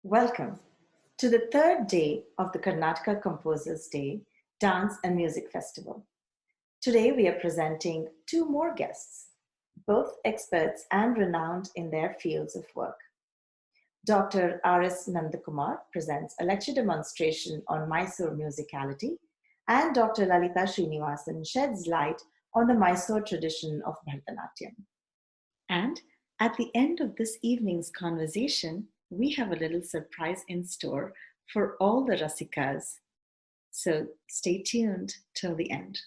Welcome to the third day of the Karnataka Composers Day Dance and Music Festival. Today we are presenting two more guests, both experts and renowned in their fields of work. Dr. R.S. Nandakumar presents a lecture demonstration on Mysuru Musicality, and Dr. Lalita Srinivasan sheds light on the Mysore tradition of Bharatanatyam. And at the end of this evening's conversation, we have a little surprise in store for all the Rasikas. So stay tuned till the end.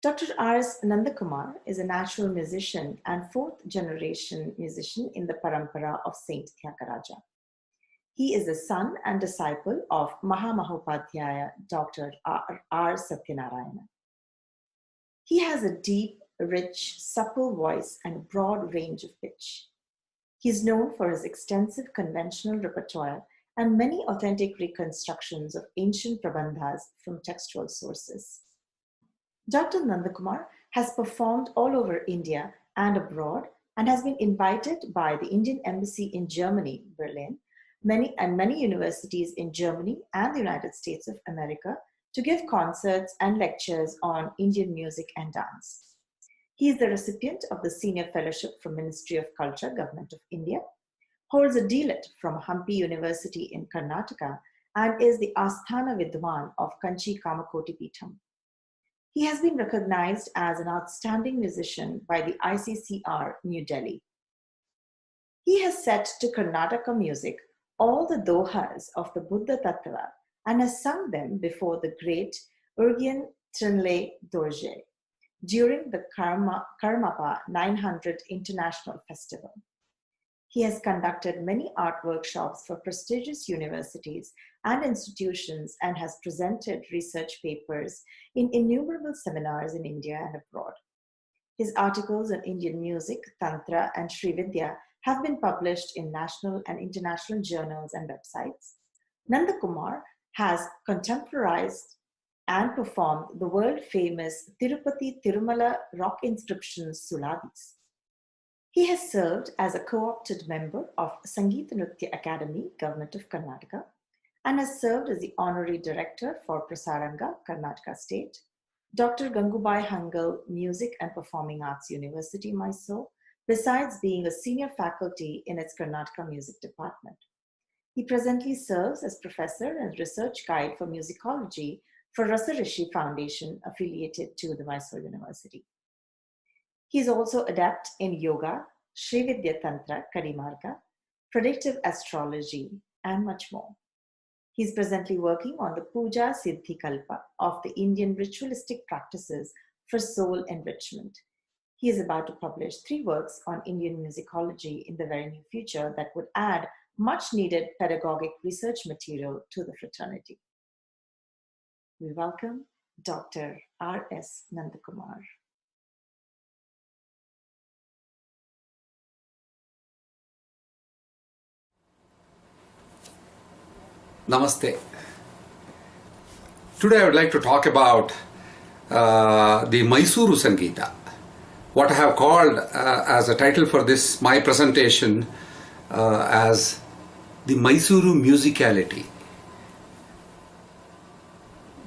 Dr. R.S. Nandakumar is a natural musician and fourth generation musician in the parampara of Saint Tyagaraja. He is the son and disciple of Mahamahopadhyaya Dr. R. Satyanarayana. He has a deep, rich, supple voice and a broad range of pitch. He is known for his extensive conventional repertoire and many authentic reconstructions of ancient prabandhas from textual sources. Dr. Nandakumar has performed all over India and abroad and has been invited by the Indian Embassy in Germany, Berlin, many universities in Germany and the United States of America to give concerts and lectures on Indian music and dance. He is the recipient of the Senior Fellowship from Ministry of Culture, Government of India, holds a D.Litt from Hampi University in Karnataka, and is the Asthana Vidwan of Kanchi Kamakoti Peetham. He has been recognized as an outstanding musician by the ICCR, New Delhi. He has set to Karnataka music all the dohas of the Buddha Tattva and has sung them before the great Urgyen Trinley Dorje during the Karmapa 900 International Festival. He has conducted many art workshops for prestigious universities and institutions and has presented research papers in innumerable seminars in India and abroad. His articles on Indian music, Tantra, and Sri Vidya have been published in national and international journals and websites. Nandakumar has contemporized and performed the world-famous Tirupati Tirumala rock inscription Suladis. He has served as a co-opted member of Sangeeta Nritya Academy, Government of Karnataka, and has served as the Honorary Director for Prasaranga, Karnataka State, Dr. Gangubai Hangal Music and Performing Arts University, Mysore, besides being a senior faculty in its Karnataka Music Department. He presently serves as Professor and Research Guide for Musicology for Rasa Rishi Foundation affiliated to the Mysore University. He is also adept in yoga, Sri Vidya Tantra, Kadimarga, predictive astrology, and much more. He is presently working on the Puja Siddhi Kalpa of the Indian ritualistic practices for soul enrichment. He is about to publish 3 works on Indian musicology in the very near future that would add much needed pedagogic research material to the fraternity. We welcome Dr. R.S. Nandakumar. Namaste. Today I would like to talk about the Mysuru Sangeeta. What I have called as a title for this, my presentation, as the Mysuru Musicality.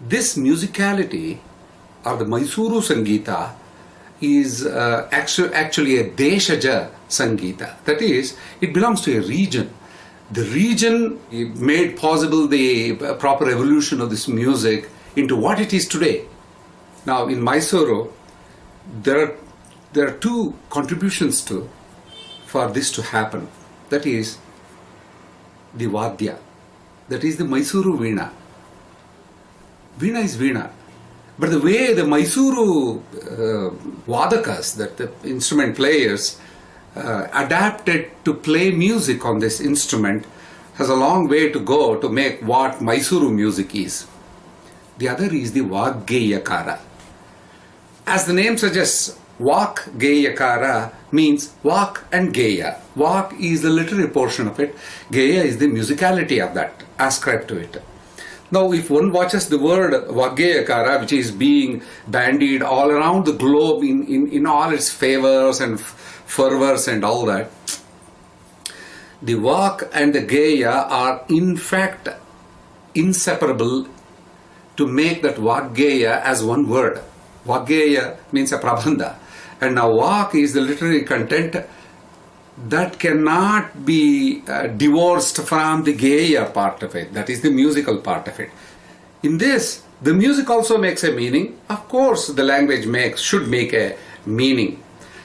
This musicality, or the Mysuru Sangeeta, is actually a Deshaja Sangeeta. That is, it belongs to a region. The region made possible the proper evolution of this music into what it is today. Now in Mysuru, there are 2 contributions for this to happen. That is the Vadya, that is the Mysuru Veena. Veena is Veena. But the way the Mysuru Vadakas, that the instrument players, adapted to play music on this instrument has a long way to go to make what Mysuru music is. The other is the Vaggeyakara. As the name suggests, Vaggeyakara means Vak and Geya. Vak is the literary portion of it. Geya is the musicality of that, ascribed to it. Now, if one watches the word Vaggeyakara, which is being bandied all around the globe in all its favors and fervors and all that, The Vak and the Geya are in fact inseparable to make that Vak-Geya as one word. Vak-Geya means a prabandha. And now Vak is the literary content that cannot be divorced from the Geya part of it, that is the musical part of it. In this, the music also makes a meaning. Of course, the language should make a meaning.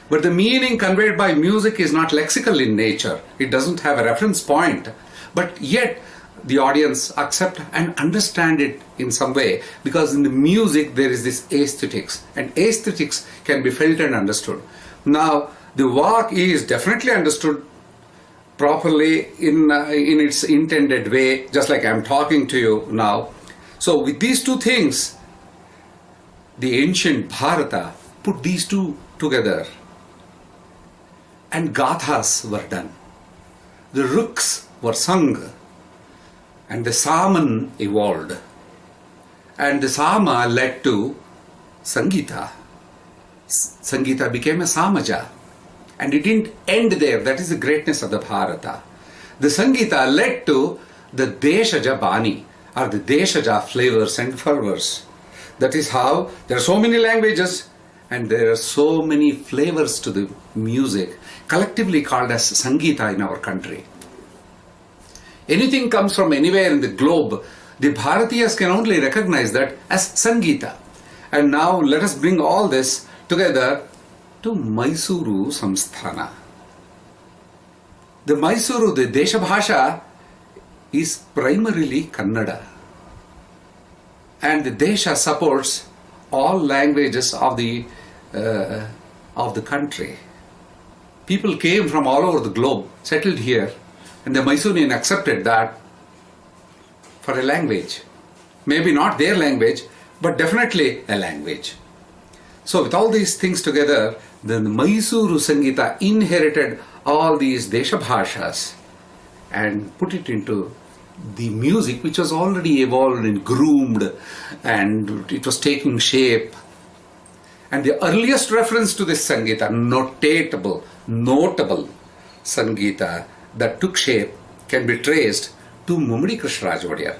But the meaning conveyed by music is not lexical in nature. It doesn't have a reference point. But yet, the audience accept and understand it in some way, because in the music there is this aesthetics, and aesthetics can be felt and understood. Now, the Vak is definitely understood properly in its intended way, just like I'm talking to you now. So with these two things, the ancient Bharata put these two together, and gathas were done. The ruks were sung, and the saman evolved. And the sama led to Sangita. Sangita became a samaja. And it didn't end there. That is the greatness of the Bharata. The Sangita led to the Deshaja Bani, or the Deshaja flavors and fervors. That is how there are so many languages and there are so many flavors to the music, collectively called as Sangita in our country. Anything comes from anywhere in the globe, the Bharatiyas can only recognize that as Sangita. And now let us bring all this together to Mysuru Samsthana. The Mysuru, the Deshabhasha, is primarily Kannada. And the Desha supports all languages of the country. People came from all over the globe, settled here, and the Mysorean accepted that for a language. Maybe not their language, but definitely a language. So with all these things together, the Mysuru Sangita inherited all these Deshabhashas and put it into the music, which was already evolved and groomed, and it was taking shape. And the earliest reference to this Sangita, notable Sangita that took shape, can be traced to Mummadi Krishnaraj Vadiyar.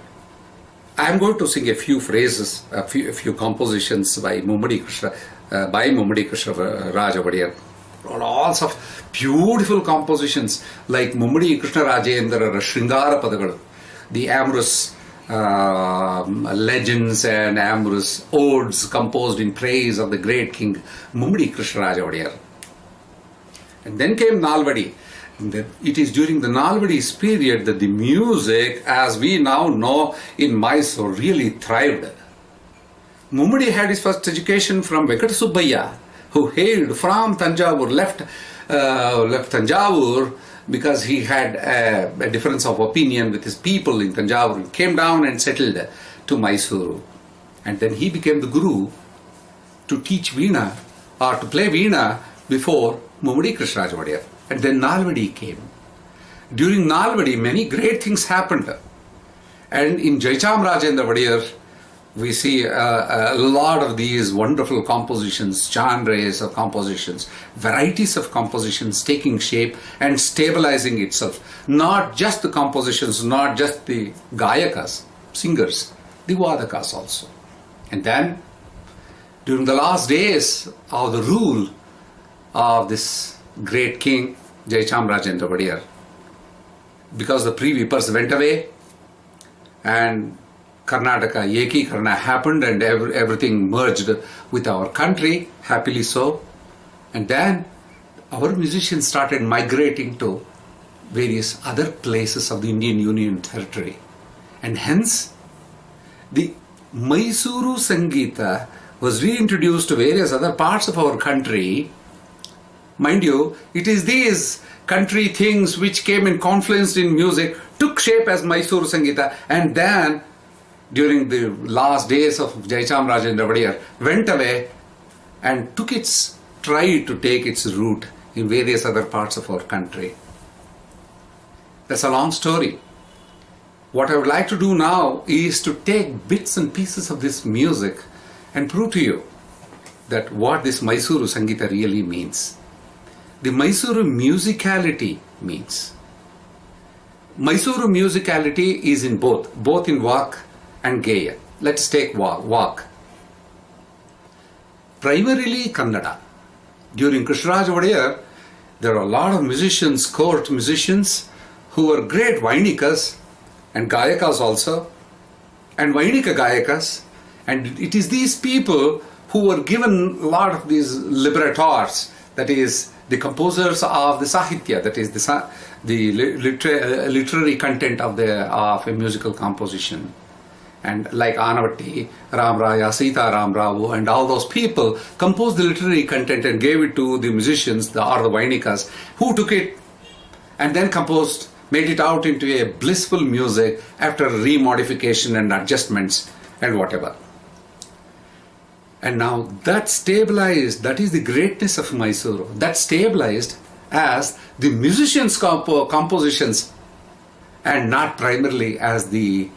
I am going to sing a few phrases, a few compositions by Mummadi Krishnaraj Vadiyar. Lots of beautiful compositions like Mummadi Krishnarajendra Shringara Padagalu, the amorous legends and amorous odes composed in praise of the great king Mummadi Krishnaraj Vadiyar. And then came Nalvadi. It is during the Nalvadi's period that the music, as we now know in Mysore, really thrived. Mummadi had his first education from Venkata Subbaiah, who hailed from Tanjavur, left Tanjavur because he had a difference of opinion with his people in Tanjavur, came down and settled to Mysuru. And then he became the guru to teach Veena, or to play Veena, before Mummadi Krishnaraj Vadiyar. And then Nalvadi came. During Nalvadi, many great things happened. And in Jayachamrajendra Vadiyar, we see a lot of these wonderful compositions, genres of compositions, varieties of compositions taking shape and stabilizing itself. Not just the compositions, not just the gayakas, singers, the vadakas also. And then, during the last days of the rule of this great king, Jayachamrajendra Vadiyar, because the pre-Vipers went away and Karnataka, Yekikarna happened and everything merged with our country, happily so. And then our musicians started migrating to various other places of the Indian Union territory. And hence, the Mysuru Sangita was reintroduced to various other parts of our country. Mind you, it is these country things which came in confluence in music, took shape as Mysuru Sangita, and then during the last days of Jayachamrajendra Vadiyar went away and tried to take its root in various other parts of our country. That's a long story. What I would like to do now is to take bits and pieces of this music and prove to you that what this Mysuru Sangita really means. The Mysuru musicality means Mysuru musicality is in both in Vak and Geya. Let's take Vak. Primarily Kannada. During Krishnaraj Wadiyar, there are a lot of musicians, court musicians, who were great Vainikas and Gayakas also, and Vainika Gayakas. And it is these people who were given a lot of these liberators, that is, the composers of the Sahitya, that is, the literary content of a musical composition. And like Anavatti, Ram Raya, Sita Ram Rao, and all those people composed the literary content and gave it to the musicians, or the Vainikas, who took it and then composed, made it out into a blissful music after remodification and adjustments and whatever. And now that stabilized, that is the greatness of Mysuru, that stabilized as the musicians' compositions and not primarily as it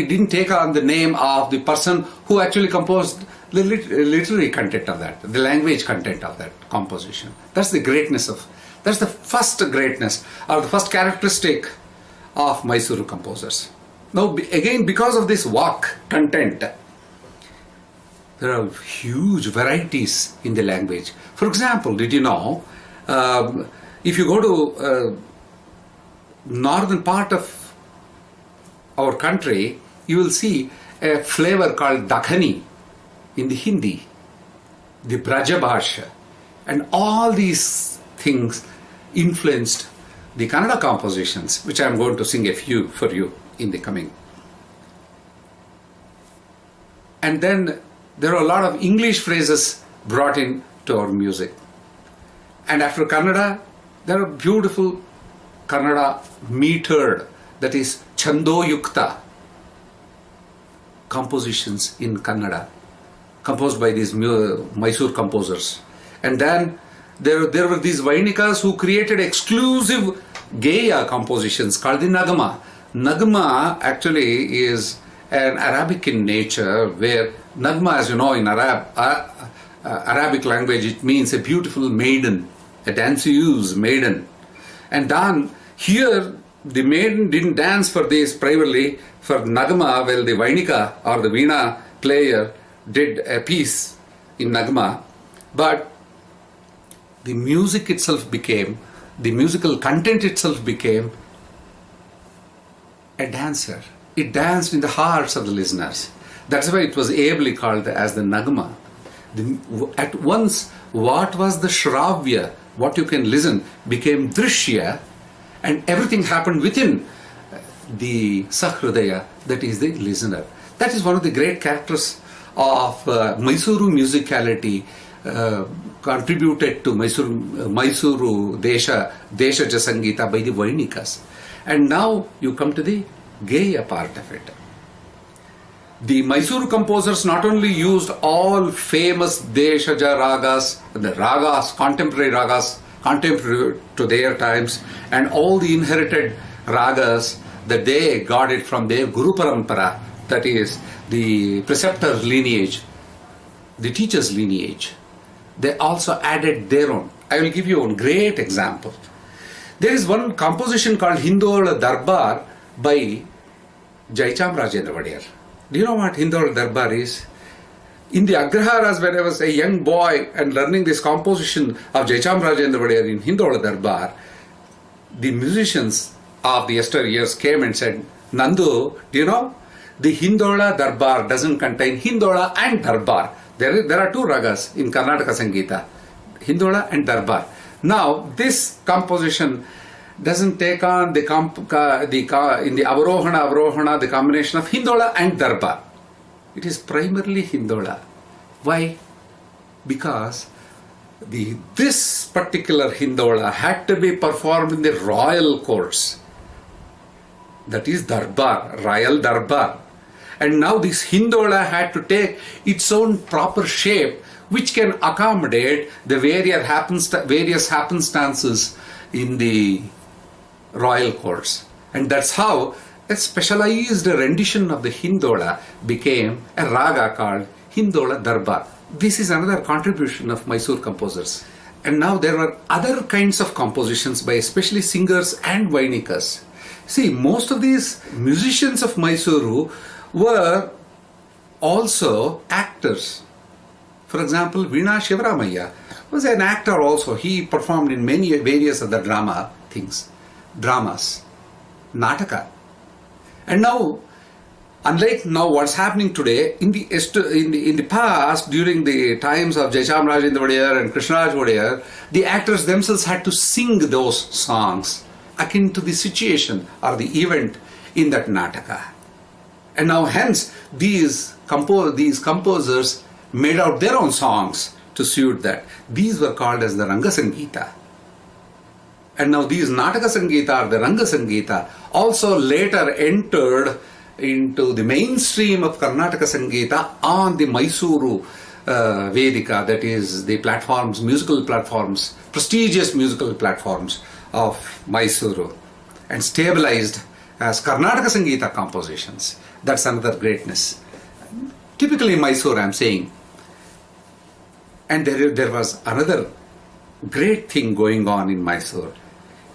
didn't take on the name of the person who actually composed the literary content of that, the language content of that composition. That's the that's the first greatness, or the first characteristic of Mysuru composers. Now again, because of this Vak content, there are huge varieties in the language. For example, did you know, if you go to northern part of our country, you will see a flavor called Dakhani in the Hindi, the Braja Bhasha, and all these things influenced the Kannada compositions, which I am going to sing a few for you in the coming. And then there are a lot of English phrases brought in to our music. And after Kannada, there are beautiful Kannada metered, that is Chando Yukta compositions in Kannada, composed by these Mysore composers. And then there were these Vainikas who created exclusive Geya compositions called the Nagama. Nagama actually is an Arabic in nature, where Nagma, as you know, in Arabic language, it means a beautiful maiden, a danseuse maiden. And then here, the maiden didn't dance for this primarily for Nagama, while the Vainika or the Veena player did a piece in Nagama. But the music itself became, the musical content itself became a dancer. It danced in the hearts of the listeners. That's why it was ably called as the Nagama. At once, what was the Shravya, what you can listen, became Drishya, and everything happened within the Sahridaya, that is the listener. That is one of the great characters of Mysuru musicality, contributed to Mysuru Deshaja Sangita by the Vainikas. And now you come to the Geya part of it. The Mysuru composers not only used all famous Deshaja ragas, the ragas, contemporary to their times, and all the inherited ragas that they got it from their Guru Parampara, that is the preceptor's lineage, the teacher's lineage. They also added their own. I will give you one great example. There is one composition called Hindola Darbar by Jayachamrajendra Wadiyar. Do you know what Hindola Darbar is? In the Agraharas, when I was a young boy and learning this composition of Jayachamrajendra Wadiyar in Hindola Darbar, the musicians of the yesteryears came and said, Nandu, do you know, the Hindola Darbar doesn't contain Hindola and Darbar. There are two ragas in Karnataka Sangita, Hindola and Darbar. Now, this composition doesn't take on in the Avarohana, the combination of Hindola and Darbar. It is primarily Hindola. Why? Because this particular Hindola had to be performed in the royal courts. That is Darbar, royal Darbar. And now this Hindola had to take its own proper shape, which can accommodate the various happenstances in the royal courts. And that's how a specialized rendition of the Hindola became a raga called Hindola Darbar. This is another contribution of Mysore composers. And now there were other kinds of compositions by especially singers and Vainikas. See, most of these musicians of Mysuru were also actors. For example, Veena Shivaramayya was an actor also. He performed in many various other dramas, Nataka. And now, unlike now what's happening today, in the past, during the times of Jayachamrajendra Wadiyar and Krishnaraj Wadiyar, the actors themselves had to sing those songs akin to the situation or the event in that Nataka. And now hence these composers made out their own songs to suit that. These were called as the Ranga Sangeeta. And now these Nataka Sangeeta or the Ranga Sangeeta also later entered into the mainstream of Karnataka Sangeeta on the Mysuru Vedika, that is the platforms, musical platforms, prestigious musical platforms of Mysuru, and stabilized as Karnataka Sangeeta compositions. That's another greatness. Typically in Mysore, I'm saying. And there was another great thing going on in Mysore.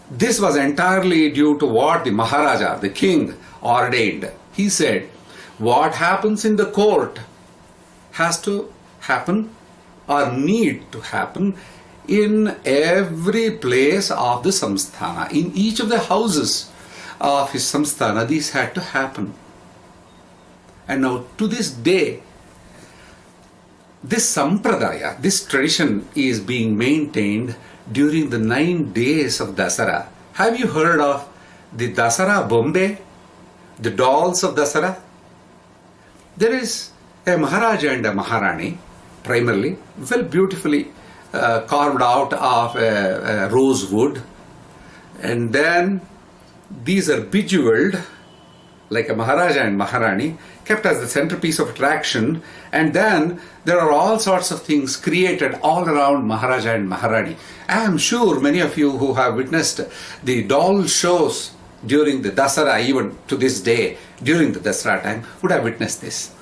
This was entirely due to what the Maharaja, the king, ordained. He said, what happens in the court has to happen or need to happen in every place of the samsthana. In each of the houses of his samsthana, these had to happen. And now to this day, this sampradaya, this tradition is being maintained during the 9 days of Dasara. Have you heard of the Dasara Bombay, the dolls of Dasara? There is a Maharaja and a Maharani, primarily, well beautifully carved out of rosewood, and then these are bejeweled like a Maharaja and Maharani, kept as the centerpiece of attraction, and then there are all sorts of things created all around Maharaja and Maharani. I am sure many of you who have witnessed the doll shows during the Dasara, even to this day, during the Dasara time, would have witnessed this.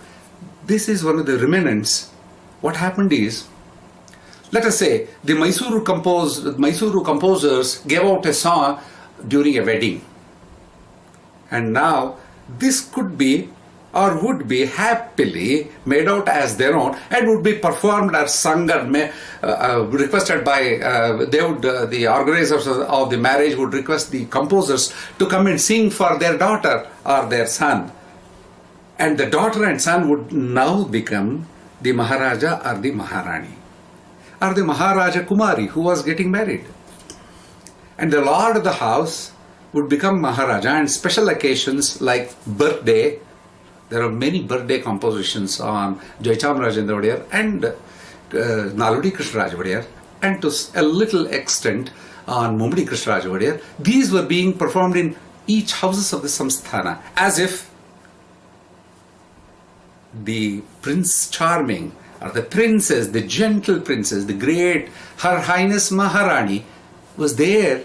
This is one of the remnants. What happened is, let us say, the Mysuru composers gave out a song during a wedding. And now, this could be or would be happily made out as their own and would be performed or sung or requested by, the organizers of the marriage would request the composers to come and sing for their daughter or their son. And the daughter and son would now become the Maharaja or the Maharani, or the Maharaja Kumari who was getting married. And the lord of the house would become Maharaja, and special occasions like birthday. There are many birthday compositions on Jayachamrajendra Wadiyar and Naludi Krishnaraj Wadiyar, and to a little extent on Mummadi Krishnaraj Wadiyar. These were being performed in each houses of the Samsthana, as if the Prince Charming, or the princess, the gentle princess, the great Her Highness Maharani was there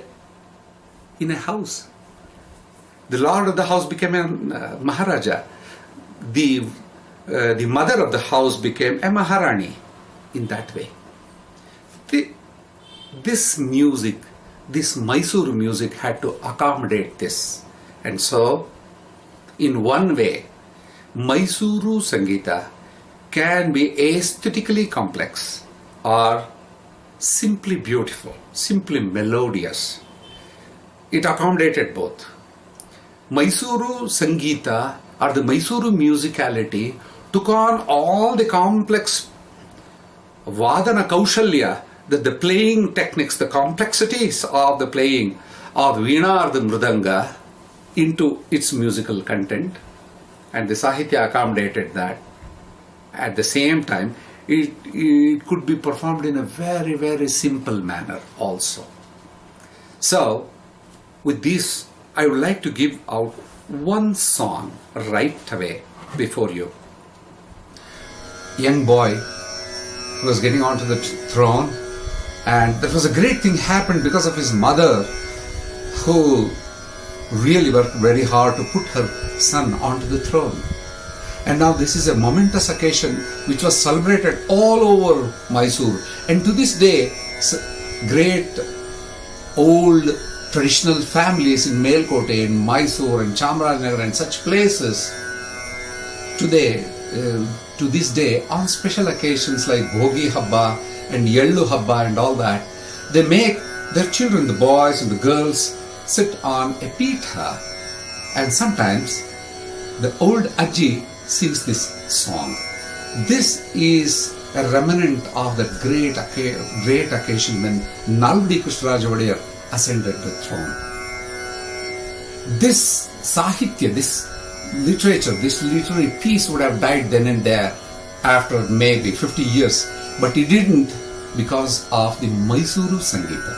in a house. The lord of the house became a Maharaja. The mother of the house became a Maharani in that way. This music, this Mysuru music had to accommodate this. And so, in one way, Mysuru Sangeeta can be aesthetically complex or simply beautiful, simply melodious. It accommodated both. Mysuru Sangeeta or the Mysuru Musicality took on all the complex Vadana Kaushalya, the playing techniques, the complexities of the playing of Veena or the Mridanga into its musical content, and the Sahitya accommodated that. At the same time, it could be performed in a very, very simple manner also. So, with this, I would like to give out one song right away before you. Young boy was getting onto the throne, and that was a great thing happened because of his mother, who really worked very hard to put her son onto the throne. And now this is a momentous occasion which was celebrated all over Mysuru. And to this day, great old traditional families in Melkote, in Mysore and Chamarajanagar and such places today, to this day, on special occasions like Bhogi Habba and Yellu Habba and all that, they make their children, the boys and the girls, sit on a pitha, and sometimes the old Ajji sings this song. This is a remnant of that great occasion when Nalvadi Krishnaraj Vadiyar ascended the throne. This Sahitya, this literature, this literary piece would have died then and there after maybe 50 years, but it didn't because of the Mysuru Sangita.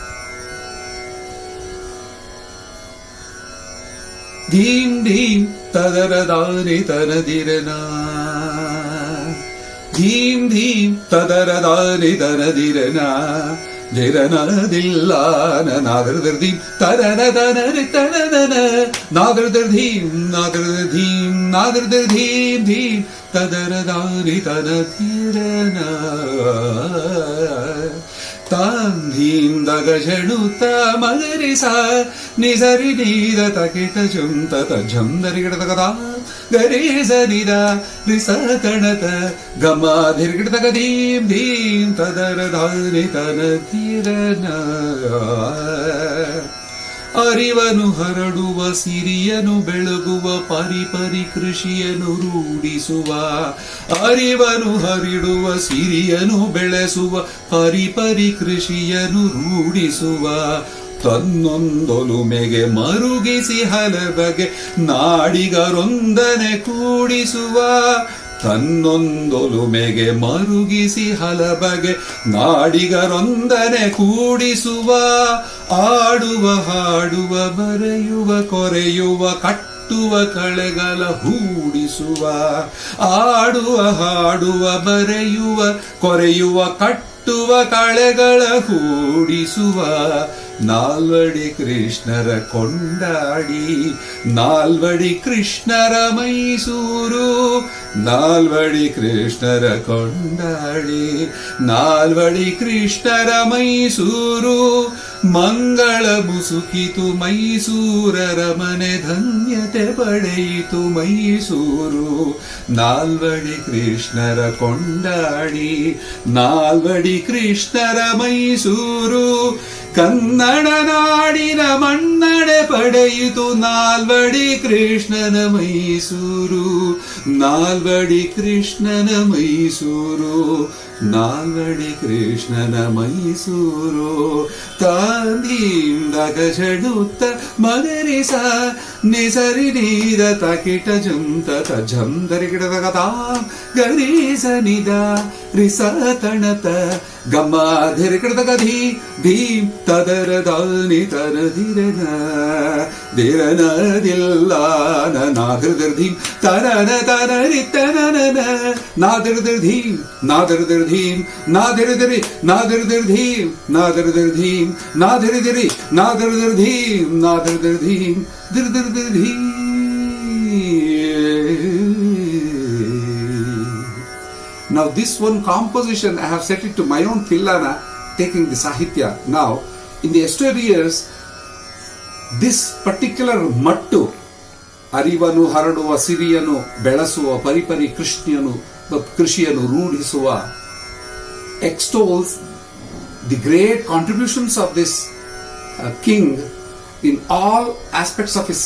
Dheem dheem tadaradani tanadirana, dheem dheem tadaradani tanadirana, dirana dillana nadardirdim taranadana tanadana, nadardirdim nadardirdim nadardirdim dheem tadaradani tanadirana. Tam dhim dagajanuta magarisa nizari nida takita junta tajam darigata garisa nida risatanata gamma dhirgata dhim dhim tadaradhani tanatirana. ಅರಿವನು ಹರಡುವ ಸಿರಿಯನು ಬೆಳಗುವ ಪರಿಪರಿ ಕೃಷಿಯನು ರೂಢಿಸುವ, ಅರಿವನು ಹರಿಡುವ ಸಿರಿಯನು ಬೆಳೆಸುವ ಪರಿಪರಿ ಕೃಷಿಯನು ರೂಢಿಸುವ, ತನ್ನೊಂದೊಲುಮೆಗೆ ಮರುಗಿಸಿ ಹಲಬಗೆ ನಾಡಿಗರೊಂದನೆ ಕೂಡಿಸುವ, ತನ್ನೊಂದೊಲುಮೆಗೆ ಮರುಗಿಸಿ ಹಲಬಗೆ ನಾಡಿಗರೊಂದನೆ ಕೂಡಿಸುವ, ಆಡುವ ಹಾಡುವ ಬರೆಯುವ ಕೊರೆಯುವ ಕಟ್ಟುವ ಕಳೆಗಳ ಹೂಡಿಸುವ, ಆಡುವ ಹಾಡುವ ಬರೆಯುವ ಕೊರೆಯುವ ಕಟ್ಟುವ ಕಳೆಗಳ ಹೂಡಿಸುವ, ನಾಲ್ವಡಿ ಕೃಷ್ಣರ ಕೊಂಡಾಡಿ ನಾಲ್ವಡಿ ಕೃಷ್ಣರ ಮೈಸೂರು, ನಾಲ್ವಡಿ ಕೃಷ್ಣರ ಕೊಂಡಾಡಿ ನಾಲ್ವಡಿ ಕೃಷ್ಣರ ಮೈಸೂರು, ಮಂಗಳ ಮುಸುಕಿತು ಮೈಸೂರರ ಮನೆ ಧನ್ಯತೆ ಪಡೆಯಿತು ಮೈಸೂರು, ನಾಲ್ವಡಿ ಕೃಷ್ಣರ ಕೊಂಡಾಡಿ ನಾಲ್ವಡಿ ಕೃಷ್ಣರ ಮೈಸೂರು, ಕನ್ನಡ ನಾಡಿನ ಮನ್ನಣೆ ಪಡೆಯಿತು ನಾಲ್ವಡಿ ಕೃಷ್ಣನ ಮೈಸೂರು, ನಾಲ್ವಡಿ ಕೃಷ್ಣನ ಮೈಸೂರು, ನಾಲ್ವಡಿ ಕೃಷ್ಣನ ಮೈಸೂರು. ತಾಂದೀಂದ ಗಜಡುತ್ತ ಮಗರಿಸ ನಿಸರಿ ನೀದ ತಕಿಟ ಜುಂತ ತಜಂ ದರಿಗಿಡದ ಕಥಾ ಗರೀಸ ನಿದ ರಿಸ ತಣತ ಗಮ್ಮ ಧಿರಿಗಿಡದ ಗಧಿ ಧೀಂ ತದರ ದಾನಿ ತನದಿರನ ದಿರನ ದಿಲ್ಲಾನ ನಾದೃದರ್ಧೀಂ ತನನ ತನರಿತನನ ನಾದೃದರ್ಧೀಂ ನಾದೃದರ್ಧೀಂ ನಾದೃದರಿ ನಾದೃದರ್ಧೀಂ ನಾದೃದರ್ಧೀಂ ನಾದೃದರಿ ನಾದೃದರ್ಧೀಂ ನಾದೃದರ್ಧೀಂ ದೃದರ್ಧೀಂ. Now this one composition I have set it to my own Tillana, taking the Sahitya. Now in the estuary years, this particular mattu, arivanu haraduva siriyanu ಬೆಳೆಸುವ ಪರಿಪರಿ ಕೃಷಿಯನ್ನು ರೂಢಿಸುವ, extols the great contributions of this king in all aspects of his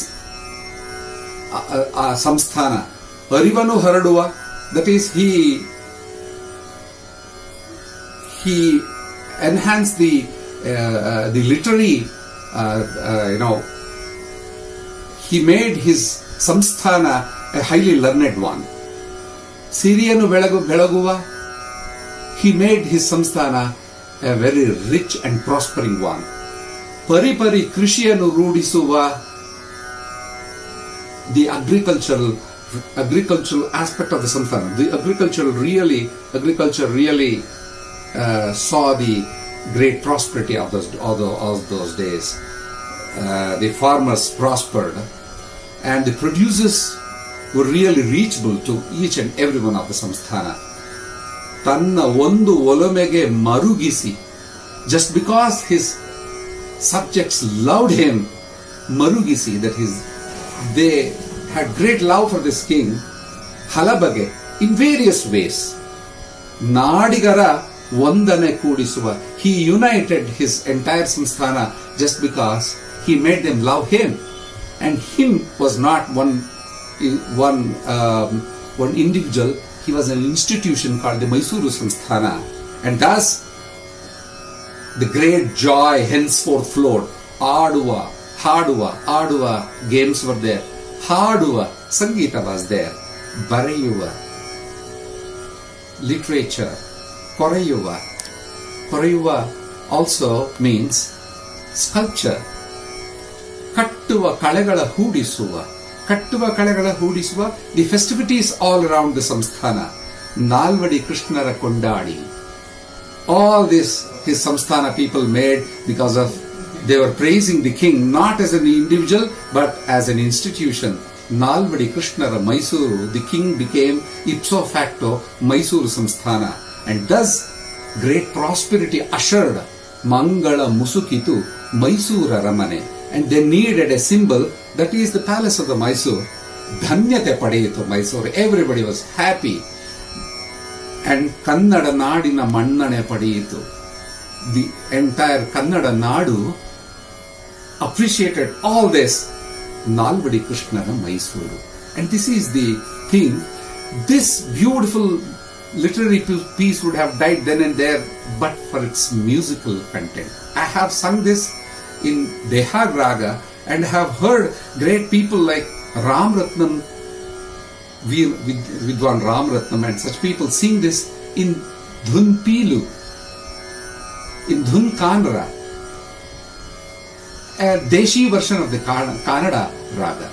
samsthana. Arivanu haraduva, that is he enhanced the literary, he made his samsthana a highly learned one. Siriyanu belaguva, he made his samsthana a very rich and prospering one. Paripari krishiyanu rudisuva, the agricultural aspect of the samsthana. The agriculture really saw the great prosperity of those days. The farmers prospered, and the producers were really reachable to each and every one of the samsthana. ತನ್ನ ಒಂದು ಒಲಮೆಗೆ ಮರುಗಿಸಿ just because his subjects loved him, Marugisi, that is, they had great love for this king, Halabage, in various ways. Nadigara Vandane Kudisuva, he united his entire Samsthana just because he made them love him. And him was not one individual, he was an institution called the Mysuru Samsthana. And thus, the great joy henceforth flowed. Aduva, Haduva games were there. Haduva, Sangeeta was there. Barayuva, literature. Korayuva also means sculpture. Kattuva Kalegala Hudisuva. The festivities all around the Samsthana. Nalvadi Krishnara Kondadi. All this his Samsthana people made because of they were praising the king not as an individual but as an institution. Nalvadi Krishnara Mysuru, the king became ipso facto Mysuru Samsthana, and thus great prosperity ushered Mangala Musukitu Mysura Ramane, and they needed a symbol, that is the palace of the Mysore. Dhanyate Padeyitu Mysore, everybody was happy. And Kannada Nadina Mannane Padeyitu, the entire Kannada Nadu appreciated all this. Nalvadi Krishnara Mysuru. And this is the thing. This beautiful literary piece would have died then and there but for its musical content. I have sung this in Dehag Raga and have heard great people like Ram Ratnam, Vidwan Ram Ratnam and such people sing this in Dhun Pilu, in Dhun Kanra, a Deshi version of the Kannada Raga.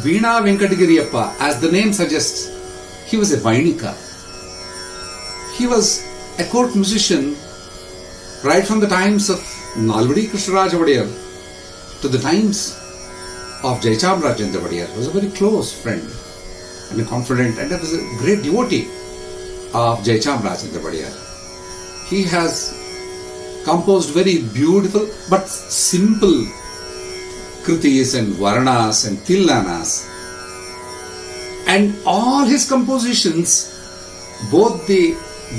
Veena Venkatagiriyappa, as the name suggests, he was a Vainika. He was a court musician right from the times of Nalvadi Krishnaraja Vadiyar to the times of Jayachamrajendra Vadiyar. He was a very close friend and a confidant, and was a great devotee of Jayachamrajendra Vadiyar. He has composed very beautiful but simple kritis and varnas and tillanas. And all his compositions, both the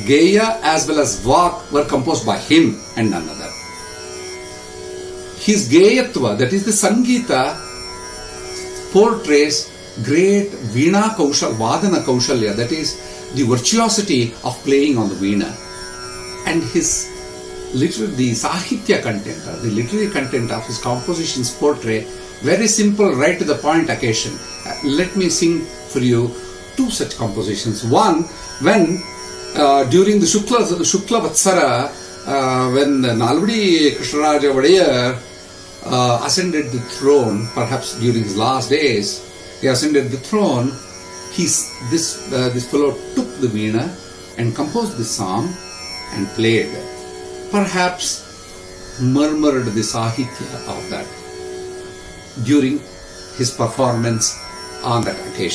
Geya as well as Vak, were composed by him and none other. His Geyatva, that is the Sangeeta, portrays great Veena Kaushal, Vadana Kaushalya, that is the virtuosity of playing on the Veena. And his the Sahitya content, or the literary content of his compositions portray very simple, right to the point occasion. Let me sing for you two such compositions. One, when during the Shukla Vatsara, when Nalvadi Krishnaraja Vadiyar ascended the throne, perhaps during his last days, he ascended the throne, this fellow took the Veena and composed this song and played. Perhaps murmured the Sahitya of that during his performance on that occasion.